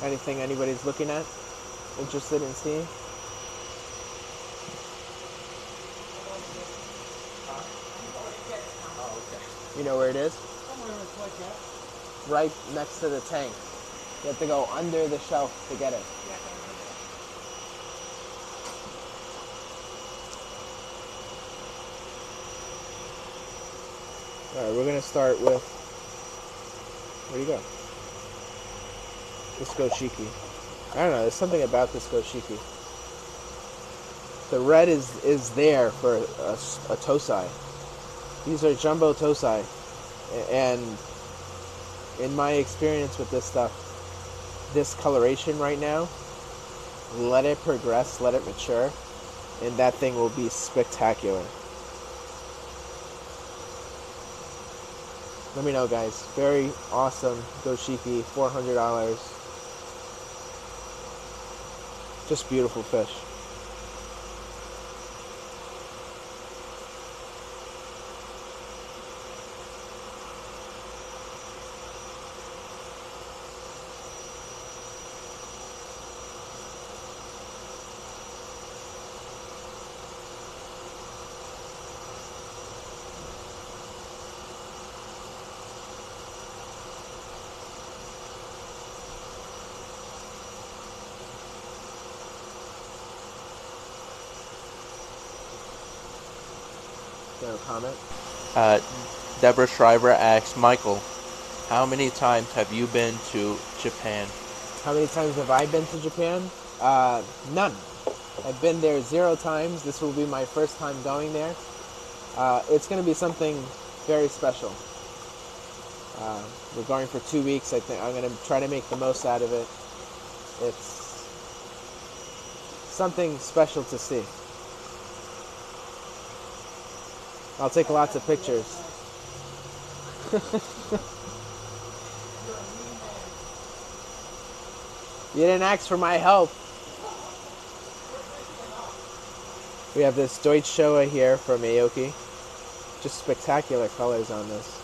Anything anybody's looking at? Interested in seeing? You know where it is? Right next to the tank. You have to go under the shelf to get it. Alright, we're gonna start with, where do you go? This goshiki. I don't know, there's something about this goshiki. The red is there for a tosai. These are jumbo tosai. And in my experience with this stuff, this coloration right now, let it progress, let it mature, and that thing will be spectacular. Let me know, guys. Very awesome goshiki, $400. Just beautiful fish. No comment? Deborah Schreiber asks, Michael, how many times have you been to Japan? How many times have I been to Japan? None. I've been there 0 times. This will be my first time going there. It's going to be something very special. We're going for 2 weeks. I think I'm going to try to make the most out of it. It's something special to see. I'll take lots of pictures. You didn't ask for my help. We have this Deutsch Showa here from Aoki. Just spectacular colors on this.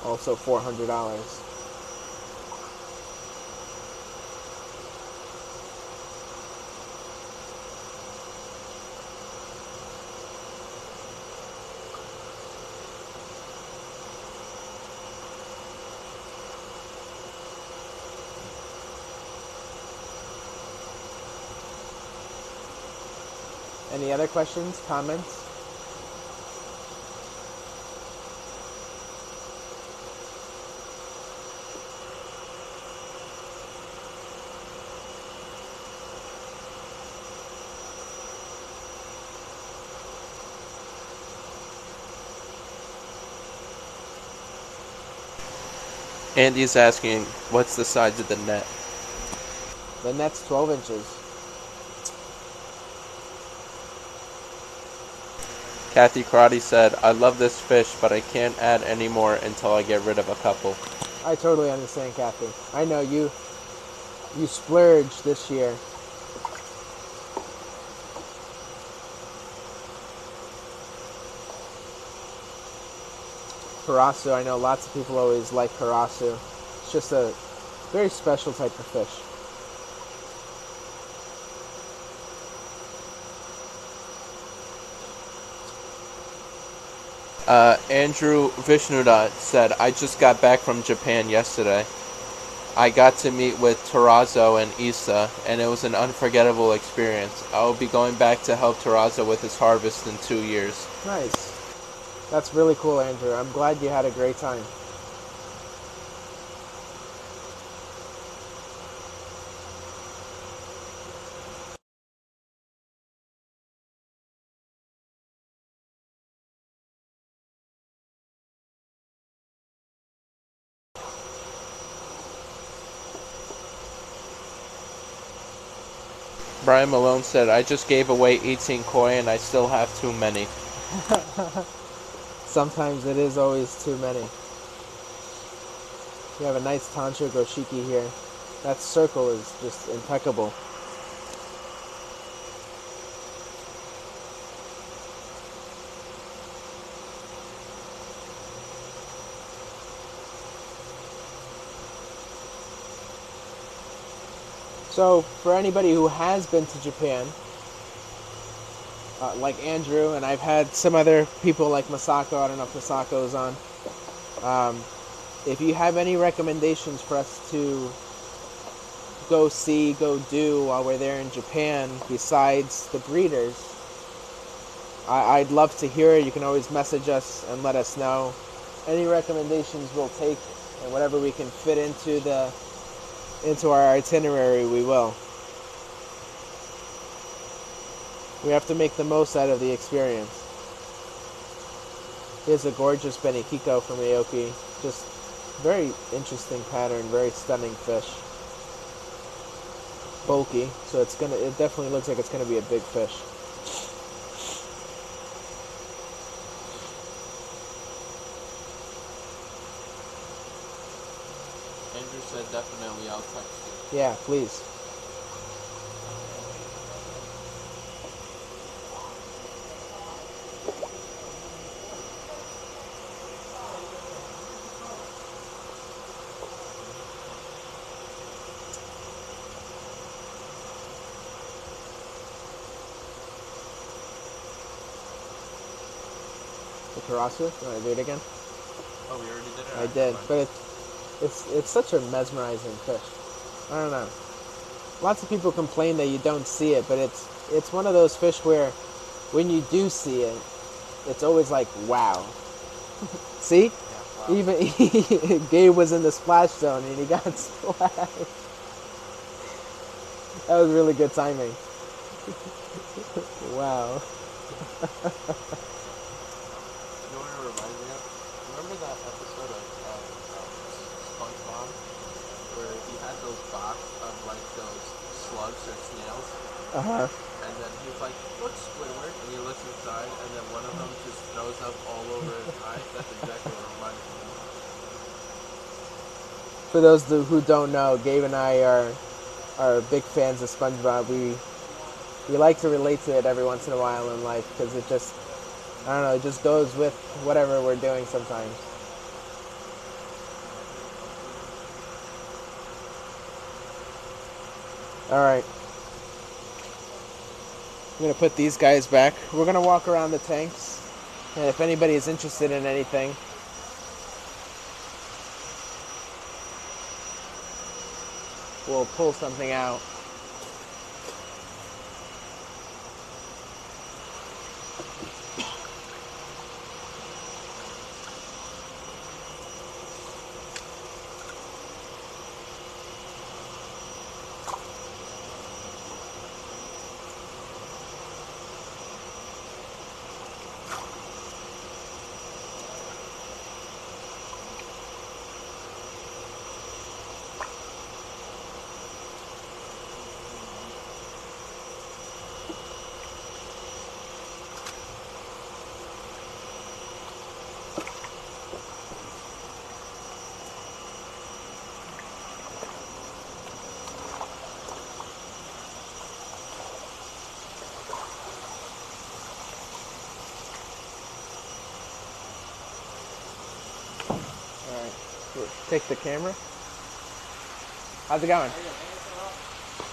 Also $400. Any other questions, comments? Andy's asking, what's the size of the net? The net's 12 inches. Kathy Karate said, I love this fish, but I can't add any more until I get rid of a couple. I totally understand, Kathy. I know you splurged this year. Karasu, I know lots of people always like karasu. It's just a very special type of fish. Andrew Vishnudat said, I just got back from Japan yesterday. I got to meet with Terazo and Issa, and it was an unforgettable experience. I will be going back to help Terazo with his harvest in 2 years. Nice. That's really cool, Andrew. I'm glad you had a great time. Brian Malone said, I just gave away 18 koi and I still have too many. Sometimes it is always too many. We have a nice Tantra Goshiki here. That circle is just impeccable. So, for anybody who has been to Japan, like Andrew, and I've had some other people like Masako, I don't know if Masako's on, if you have any recommendations for us to go see, go do while we're there in Japan, besides the breeders, I'd love to hear it. You can always message us and let us know. Any recommendations we'll take, and whatever we can fit into our itinerary, we will. We have to make the most out of the experience. Here's a gorgeous Benikiko from Aoki. Just very interesting pattern, very stunning fish. Bulky, so it definitely looks like it's gonna be a big fish. Andrew said, definitely, I'll text you. Yeah, please. The Karasu? You want to do it again? Oh, we already did it? I did, but it's such a mesmerizing fish. I don't know. Lots of people complain that you don't see it, but it's one of those fish where when you do see it, it's always like, wow. See? Yeah, wow. Even Gabe was in the splash zone and he got splashed. That was really good timing. Wow. You know what it reminds me of? Remember that episode of SpongeBob where he had those box of like those slugs or snails, Uh-huh. and then he's like, "Look, Squidward," and he looks inside, and then one of them just throws up all over his eye. That's exactly what it reminds me of. For those who don't know, Gabe and I are big fans of SpongeBob. We like to relate to it every once in a while in life because it just, I don't know, it just goes with whatever we're doing sometimes. All right. I'm going to put these guys back. We're going to walk around the tanks. And if anybody is interested in anything, we'll pull something out. take the camera. How's it going?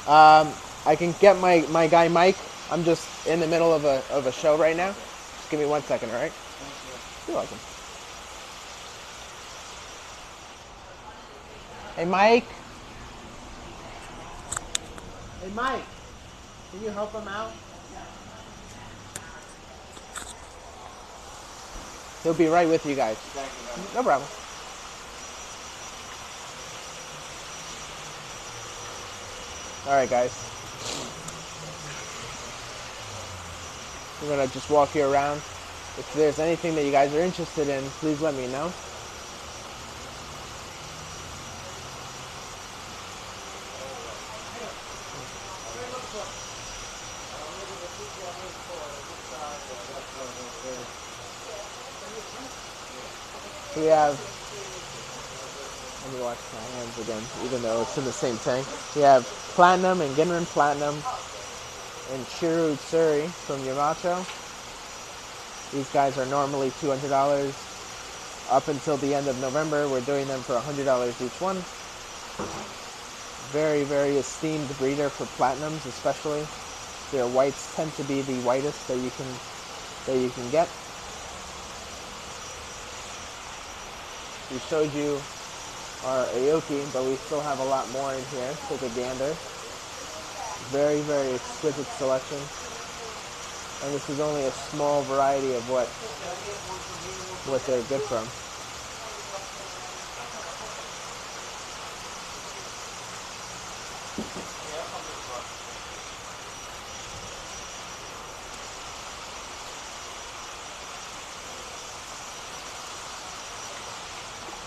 I can get my guy Mike. I'm just in the middle of a show right now. Just give me 1 second, all right? You're welcome. Hey, Mike. Hey, Mike. Can you help him out? He'll be right with you guys. No problem. All right, guys. We're gonna just walk you around. If there's anything that you guys are interested in, please let me know. We have, let me wash my hands again, even though it's in the same tank. We have Platinum and Ginrin Platinum and Shiru Tsuri from Yamato. These guys are normally $200. Up until the end of November, we're doing them for $100 each one. Very, very esteemed breeder for Platinums, especially. Their whites tend to be the whitest that you can get. We showed you our Aoki, but we still have a lot more in here. Take a gander. Very, very exquisite selection. And this is only a small variety of what they're good from.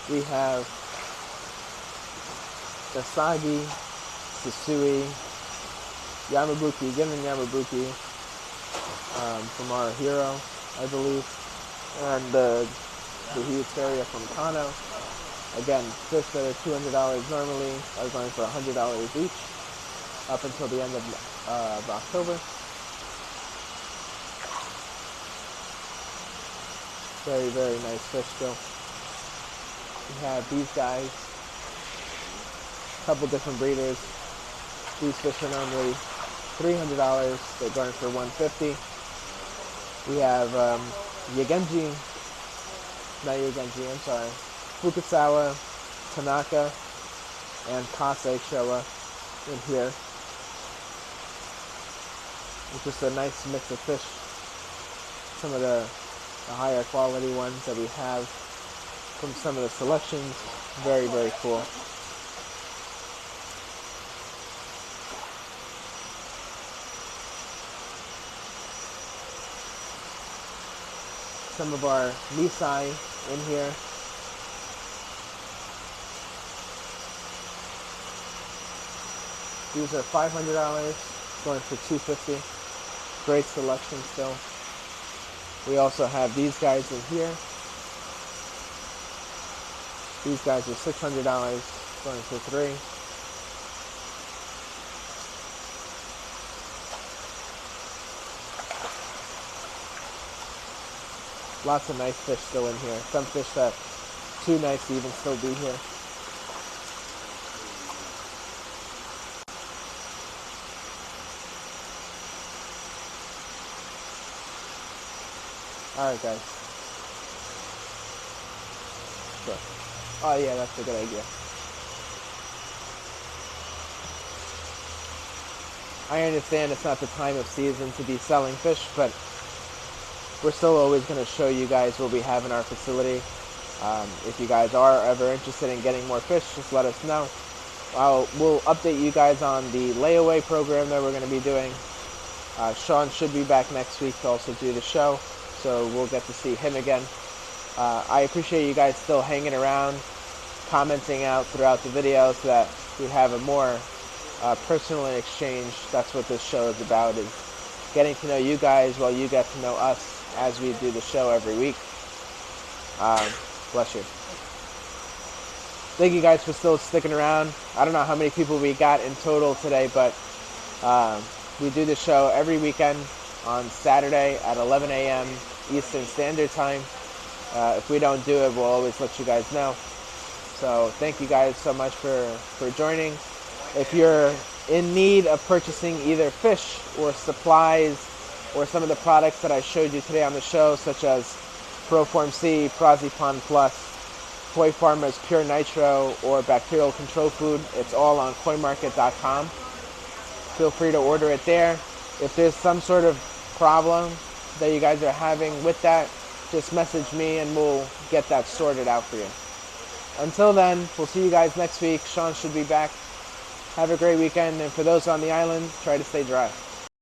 We have Asagi, Susui, Yamabuki, Ginrin Yamabuki, from our hero, I believe, and the Hyuteria from Kano. Again, fish that are $200 normally are going for $100 each up until the end of October. Very, very nice fish still. We have these guys, a couple different breeders. These fish are normally $300. They're going for $150. We have Yagenji, not Yagenji, I'm sorry, Fukusawa, Tanaka, and Kase Showa in here. It's just a nice mix of fish. Some of the higher quality ones that we have from some of the selections. Very, very cool. Some of our Nisai in here. These are $500, going for $250. Great selection still. We also have these guys in here. These guys are $600, going for $3. Lots of nice fish still in here. Some fish that too nice to even still be here. Alright, guys. Sure. Oh yeah, that's a good idea. I understand it's not the time of season to be selling fish, but we're still always going to show you guys what we have in our facility. If you guys are ever interested in getting more fish, just let us know. We'll update you guys on the layaway program that we're going to be doing. Sean should be back next week to also do the show, so we'll get to see him again. I appreciate you guys still hanging around, commenting out throughout the video so that we have a more personal exchange. That's what this show is about, is getting to know you guys while you get to know us as we do the show every week. Bless you. Thank you guys for still sticking around. I don't know how many people we got in total today, but we do the show every weekend on Saturday at 11 a.m. Eastern Standard Time. If we don't do it, we'll always let you guys know. So thank you guys so much for joining. If you're in need of purchasing either fish or supplies or some of the products that I showed you today on the show, such as Proform C, Prazipon Plus, Koi Farmer's Pure Nitro, or Bacterial Control Food, it's all on koimarket.com. Feel free to order it there. If there's some sort of problem that you guys are having with that, just message me and we'll get that sorted out for you. Until then, we'll see you guys next week. Sean should be back. Have a great weekend, and for those on the island, try to stay dry.